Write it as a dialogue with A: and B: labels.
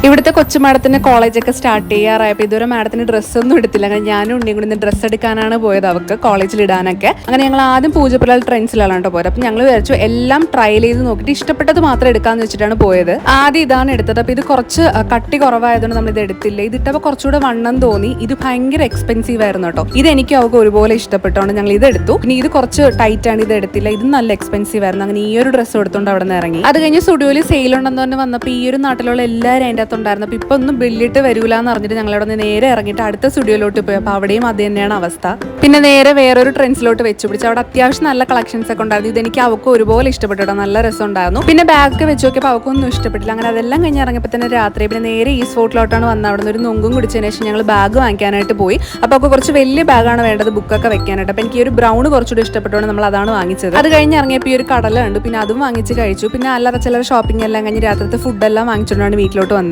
A: ഇവിടുത്തെ കൊച്ചു മാഡത്തിന് കോളേജൊക്കെ സ്റ്റാർട്ട് ചെയ്യാറായപ്പോൾ ഇതുവരെ മാഡത്തിന് ഡ്രസ്സൊന്നും എടുത്തില്ല. അങ്ങനെ ഞാനും ഉണ്ണിയും കൂടി ഡ്രസ്സ് എടുക്കാനാണ് പോയത് അവർക്ക് കോളേജിൽ ഇടാനൊക്കെ. അങ്ങനെ ഞങ്ങൾ ആദ്യം പൂജപ്പുരൽ ട്രെൻഡ്സിലാണ് കേട്ടോ പോയത്. അപ്പോൾ ഞങ്ങൾ വിചാരിച്ചു എല്ലാം ട്രയൽ ചെയ്ത് നോക്കിയിട്ട് ഇഷ്ടപ്പെട്ടത് മാത്രം എടുക്കാമെന്ന് വെച്ചിട്ടാണ് പോയത്. ആദ്യം ഇതാണ് എടുത്തത്. അപ്പോൾ ഇത് കുറച്ച് കട്ടി കുറവായതുകൊണ്ട് നമ്മൾ ഇത് എടുത്തില്ല. ഇതിട്ടപ്പോൾ കുറച്ചുകൂടെ വണ്ണം തോന്നി. ഇത് ഭയങ്കര എക്സ്പെൻസീവ് ആയിരുന്നു കേട്ടോ. ഇത് എനിക്ക് അവർക്ക് ഒരുപോലെ ഇഷ്ടപ്പെട്ടോണ്ട് ഞങ്ങൾ ഇത് എടുത്തു. പിന്നെ ഇത് കുറച്ച് ടൈറ്റ് ആണ്, ഇത് എടുത്തില്ല. ഇത് നല്ല എക്സ്പെൻസീവ് ആയിരുന്നു. അങ്ങനെ ഈ ഒരു ഡ്രസ്സ് എടുത്തുകൊണ്ട് അവിടെ നിന്ന് ഇറങ്ങി. അത് കഴിഞ്ഞ് സ്റ്റുഡിയോയിൽ സെയിൽ ഉണ്ടെന്ന് പറഞ്ഞ് വന്നപ്പോൾ ഈ ഒരു നാട്ടിലുള്ള എല്ലാവരും അതിൻ്റെ അകത്തുണ്ടായിരുന്നു. അപ്പോൾ ഇപ്പൊ ഒന്നും ബില്ലിട്ട് വരൂല എന്ന് പറഞ്ഞിട്ട് ഞങ്ങൾ അവിടെ നിന്ന് നേരെ ഇറങ്ങിയിട്ട് അടുത്ത സ്റ്റുഡിയോയിലോട്ട് പോയി. അപ്പോൾ അവിടെയും അത് തന്നെയാണ് അവസ്ഥ. പിന്നെ നേരെ വേറൊരു ട്രെൻഡ്സിലോട്ട് വെച്ച് പിടിച്ചു. അവിടെ അത്യാവശ്യം നല്ല കളക്ഷൻസ് ഒക്കെ ഉണ്ടായിരുന്നു. ഇതെനിക്ക് അവർക്ക് ഒരുപോലെ ഇഷ്ടപ്പെട്ടു, നല്ല രസം ഉണ്ടായിരുന്നു. പിന്നെ ബാഗ് വെച്ച് നോക്കിയപ്പോൾ അവർക്കൊന്നും ഇഷ്ടപ്പെട്ടില്ല. അങ്ങനെ അതെല്ലാം കഴിഞ്ഞ് ഇറങ്ങിയപ്പോൾ തന്നെ രാത്രി. പിന്നെ നേരെ ഈ സ്പോട്ടിലോട്ടാണ് വന്നത്. അവിടെ നിന്ന് ഒരു നൊങ്കും കുടിച്ചതിന് ശേഷം ഞങ്ങൾ ബാഗ് വാങ്ങിക്കാനായിട്ട് പോയി. അപ്പോൾ അവർക്ക് കുറച്ച് വലിയ ബാഗാണ് വേണ്ടത് ബുക്കൊക്കെ വെക്കാനായിട്ട്. അപ്പോൾ എനിക്ക് ഈ ഒരു ബ്രൗൺ കുറച്ചുകൂടി ഇഷ്ടപ്പെട്ടുകൊണ്ട് നമ്മൾ അതാണ് വാങ്ങിച്ചത്. അത് കഴിഞ്ഞ് ഇറങ്ങിയപ്പോൾ ഈ ഒരു കടല ഉണ്ട്. പിന്നെ അതും വാങ്ങിച്ച് കഴിച്ചു. പിന്നെ അല്ലാതെ ചിലർ ഷോപ്പിംഗ് എല്ലാം കഴിഞ്ഞ് രാത്രിത്തെ ഫുഡെല്ലാം വാങ്ങിച്ചുകൊണ്ടാണ് വീട്ടിലോട്ട് വന്നത്.